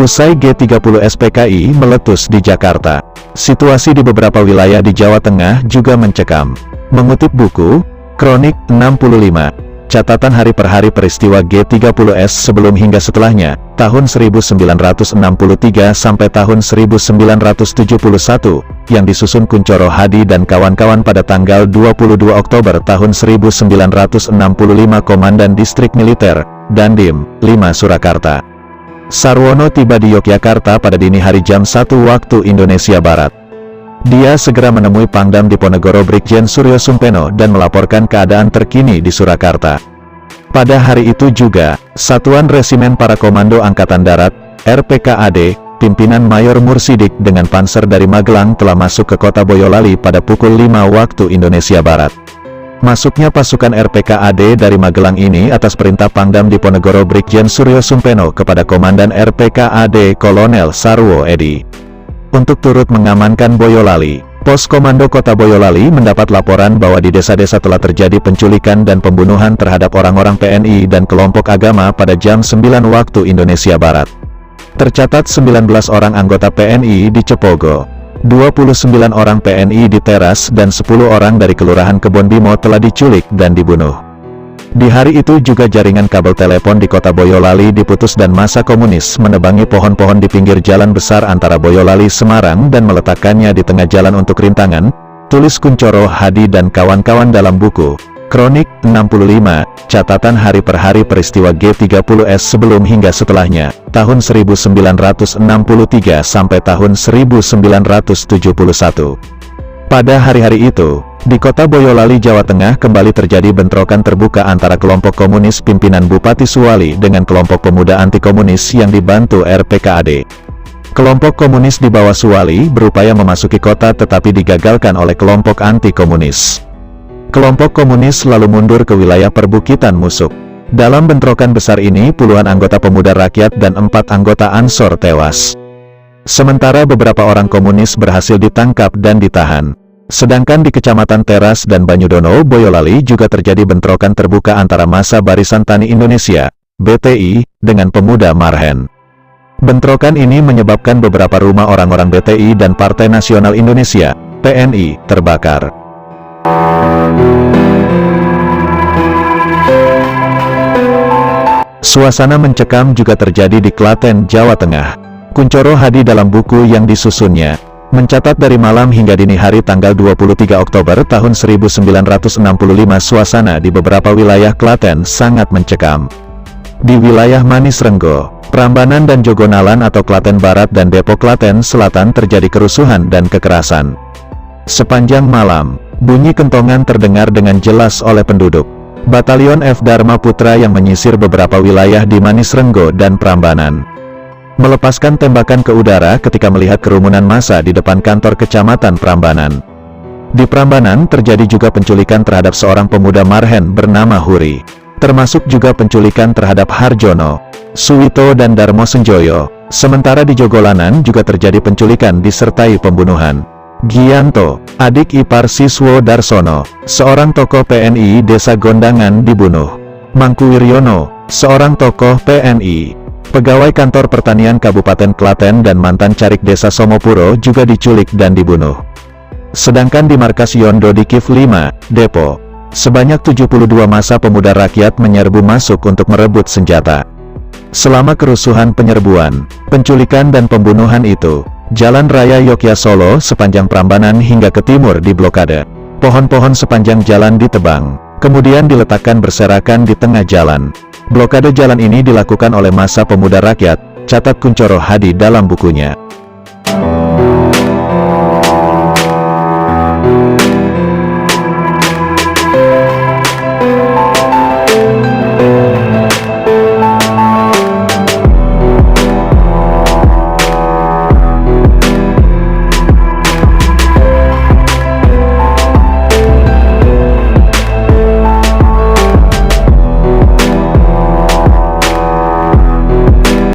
Usai G30 SPKI meletus di Jakarta, situasi di beberapa wilayah di Jawa Tengah juga mencekam. Mengutip buku Kronik 65, catatan hari per hari peristiwa G30S sebelum hingga setelahnya, tahun 1963 sampai tahun 1971, yang disusun Kuncoro Hadi dan kawan-kawan pada tanggal 22 Oktober tahun 1965, Komandan Distrik Militer, Dandim, 5 Surakarta. Sarwono tiba di Yogyakarta pada dini hari jam 1 waktu Indonesia Barat. Dia segera menemui Pangdam Diponegoro Brigjen Suryo Sumpeno dan melaporkan keadaan terkini di Surakarta. Pada hari itu juga, Satuan Resimen Para Komando Angkatan Darat, RPKAD, pimpinan Mayor Mursidik dengan panser dari Magelang telah masuk ke kota Boyolali pada pukul 5 waktu Indonesia Barat. Masuknya pasukan RPKAD dari Magelang ini atas perintah Pangdam Diponegoro Brigjen Suryo Sumpeno kepada Komandan RPKAD Kolonel Sarwo Edi untuk turut mengamankan Boyolali. Pos Komando Kota Boyolali mendapat laporan bahwa di desa-desa telah terjadi penculikan dan pembunuhan terhadap orang-orang PNI dan kelompok agama pada jam 9 waktu Indonesia Barat. Tercatat 19 orang anggota PNI di Cepogo, 29 orang PNI di Teras dan 10 orang dari Kelurahan Kebonbimo telah diculik dan dibunuh. Di hari itu juga jaringan kabel telepon di kota Boyolali diputus dan massa komunis menebangi pohon-pohon di pinggir jalan besar antara Boyolali Semarang dan meletakkannya di tengah jalan untuk rintangan, tulis Kuncoro Hadi dan kawan-kawan dalam buku Kronik 65, catatan hari per hari peristiwa G30S sebelum hingga setelahnya, tahun 1963 sampai tahun 1971. Pada hari-hari itu, di kota Boyolali, Jawa Tengah kembali terjadi bentrokan terbuka antara kelompok komunis pimpinan Bupati Suwali dengan kelompok pemuda anti-komunis yang dibantu RPKAD. Kelompok komunis di bawah Suwali berupaya memasuki kota tetapi digagalkan oleh kelompok anti-komunis. Kelompok komunis lalu mundur ke wilayah perbukitan Musuk. Dalam bentrokan besar ini puluhan anggota pemuda rakyat dan 4 anggota Ansor tewas. Sementara beberapa orang komunis berhasil ditangkap dan ditahan. Sedangkan di Kecamatan Teras dan Banyudono, Boyolali juga terjadi bentrokan terbuka antara massa Barisan Tani Indonesia, BTI, dengan pemuda Marhen. Bentrokan ini menyebabkan beberapa rumah orang-orang BTI dan Partai Nasional Indonesia, PNI, terbakar. Suasana mencekam juga terjadi di Klaten, Jawa Tengah. Kuncoro Hadi dalam buku yang disusunnya, mencatat dari malam hingga dini hari tanggal 23 Oktober tahun 1965 suasana di beberapa wilayah Klaten sangat mencekam. Di wilayah Manis Renggo, Prambanan dan Jogonalan atau Klaten Barat dan Depok Klaten Selatan terjadi kerusuhan dan kekerasan. Sepanjang malam, bunyi kentongan terdengar dengan jelas oleh penduduk. Batalion F Dharma Putra yang menyisir beberapa wilayah di Manis Renggo dan Prambanan melepaskan tembakan ke udara ketika melihat kerumunan massa di depan kantor Kecamatan Prambanan. Di Prambanan terjadi juga penculikan terhadap seorang pemuda Marhen bernama Huri, termasuk juga penculikan terhadap Harjono, Suwito dan Darmo Senjoyo. Sementara di Jogolanan juga terjadi penculikan disertai pembunuhan. Gianto, adik ipar Siswo Darsono, seorang tokoh PNI Desa Gondangan dibunuh. Mangku Wiryono, seorang tokoh PNI, pegawai kantor pertanian Kabupaten Klaten dan mantan carik desa Somopuro juga diculik dan dibunuh. Sedangkan di markas Yondo di Kif 5, Depok, sebanyak 72 massa pemuda rakyat menyerbu masuk untuk merebut senjata. Selama kerusuhan penyerbuan, penculikan dan pembunuhan itu, Jalan Raya Yogyakarta Solo sepanjang Prambanan hingga ke timur diblokade. Pohon-pohon sepanjang jalan ditebang, kemudian diletakkan berserakan di tengah jalan. Blokade jalan ini dilakukan oleh massa pemuda rakyat, catat Kuncoro Hadi dalam bukunya.